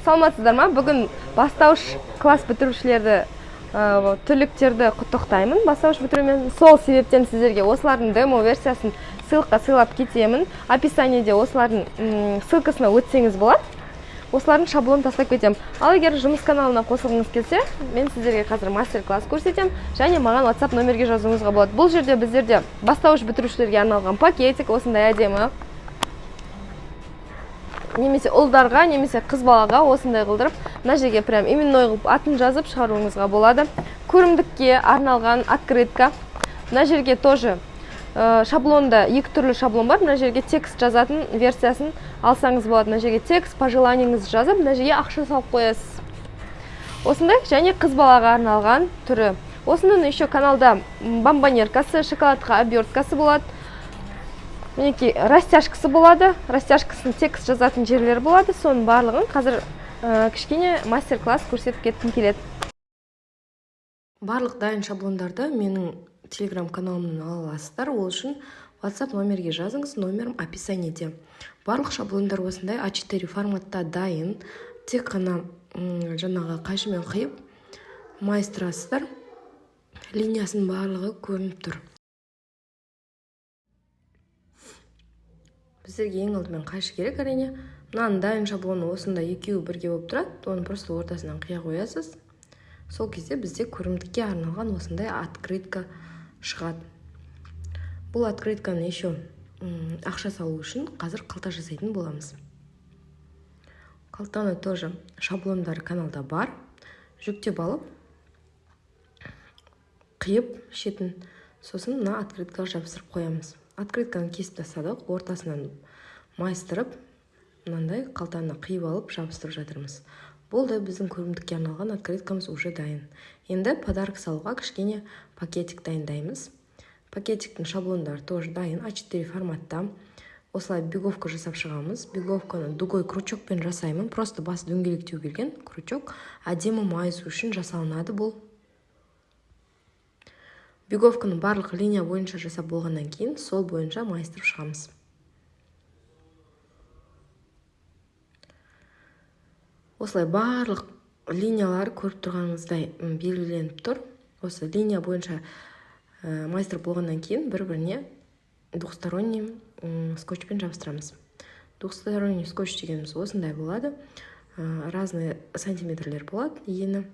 Саламатсыздар ма? Бүгін бастауыш класс бітірушілерді, түлектерді құттықтаймын. Бастауыш бітірумен сол себептен сіздерге осылардың демо версиясын сыйлыққа сыйлап кетемін. Описаниеде осылардың ссылкасына өтсеңіз болады. Осылардың шаблонын тастап кетемін. Ал егер жұмыс каналына қосылғыңыз келсе, мен сіздерге қазір мастер-класс көрсетемін, және маған WhatsApp номерге жазуыңызға болады. Бұл жерде біздерде бастауыш бітірушілерге арналған пакетик, осындай әдемі, немесе ұлдарға, немесе қыз балаға осындай қылдырып, мына жерге прям именной қылып атын жазып шығаруыңызға болады. Көрімдікке арналған открытка. Мына жерге тоже шаблонда екі түрлі шаблон бар. Мына жерге текст жазатын версиясын алсаңыз болады. Мына жерге текст, пожеланияңызды жазып, мына жерге ақша салып қоясыз. Осындай, және қыз балаға арналған түрі. Осының еще каналда бомбонеркасы, шоколадқа оберткасы болады. Мінекей растяжкасы болады. Растяжкасын текст жазатын жерлері болады. Соның барлығын қазір кішкене мастер-класс көрсетіп кеткім келеді. Барлық дайын шаблондарды менің телеграм каналымнан ала аласыздар. Ол үшін WhatsApp номерге жазыңыз, номерім описаниеде. Барлық шаблондар осындай А4 форматта дайын. Тек қана жаңағы қайшымен қиып майыстырасыздар. Линиясын барлығы көрініп тұр. Біздерге ең алдымен қайшы керек, әрине. Мынаның дайын шаблоны осында екеуі бірге болып тұрады. Оны просто ортасынан қия қоясыз. Сол кезде бізде көрімдікке арналған осындай открытка шығады. Бұл открытканы еще ақша салу үшін қазір қалта жасайтын боламыз. Қалтаны тоже шаблондар каналда бар. Жүктеп алып, қиып шетін, сосын мына открыткаға жабыстырып қоямыз. Открытканы кесіп тастадық, ортасынан майыстырып, мынандай қалтаны қиып алып жабыстырып жатырмыз. Болды, біздің көрімдікке арналған открыткамыз уже дайын. Енді подарок салуға кішкене пакетик дайындаймыз. Пакетиктің шаблондары тоже дайын, А4 форматта. Осылай беговка жасап шығамыз. Беговканы дугой крючокпен жасаймын. Просто басы дөңгелектеу келген крючок әдемі майысу үшін жасалынады бұл. Беговканы барлық линия бойынша жасап болғаннан кейін сол бойынша майыстырып шығамыз. Осылай барлық линиялар көріп тұрғаныңыздай белгіленіп тұр. Осы линия бойынша майыстырып болғаннан кейін бір-біріне двухсторонний скотчпен жабыстырамыз. Двухсторонний скотч дегеніміз осындай болады. Разные сантиметрлер болады. Ені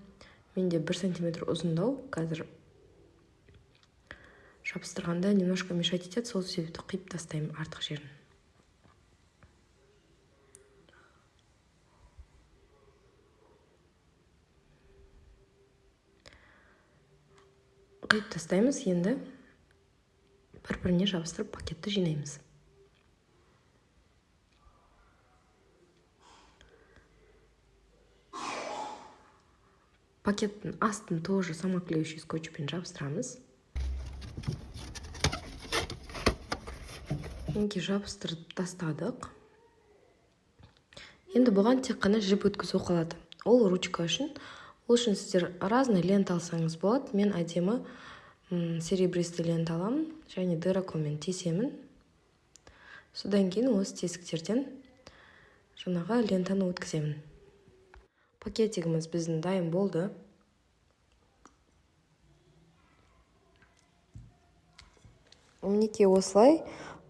менде 1 сантиметр ұзындау. Қазір жабыстырғанда немножко мешать етеді, сол себепті қиып тастаймын артық жерін. Қиып тастаймыз, енді бір-біріне жабыстырып пакетті жинаймыз. Пакеттің астын тоже самоклеющий скотчпен жабыстырамыз. Мінекей жабыстырып тастадық. Енді бұған тек қана жіп өткізу қалады. Ол ручка үшін. Ол үшін сіздер разный лента алсаңыз болады. Мен әдемі серебристый лента аламын, және дыраколмен тесемін. Содан кейін осы тесіктерден жаңағы лентаны өткіземін. Пакетигіміз біздің дайын болды. Мінекей осылай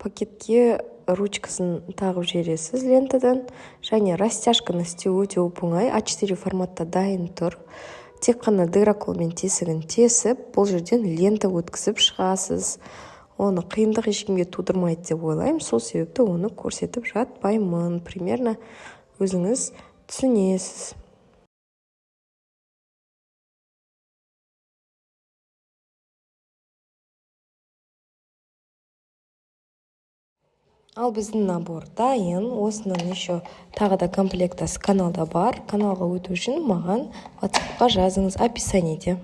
пакетке ручкасын тағып жібересіз лентадан, және растяжканы істеу өте оңай. А4 форматта дайын тұр. Тек қана дыраколмен тесігін тесіп, бұл жерден лента өткізіп шығасыз. Оны қиындық ешкімге тудырмайды деп ойлаймын. Сол себепті оны көрсетіп жатпаймын. Примерно өзіңіз түсінесіз. Ал біздің набор дайын. Осының еще тағы да комплектасы каналда бар. Каналға өту үшін маған WhatsApp-қа жазыңыз, описаниеде.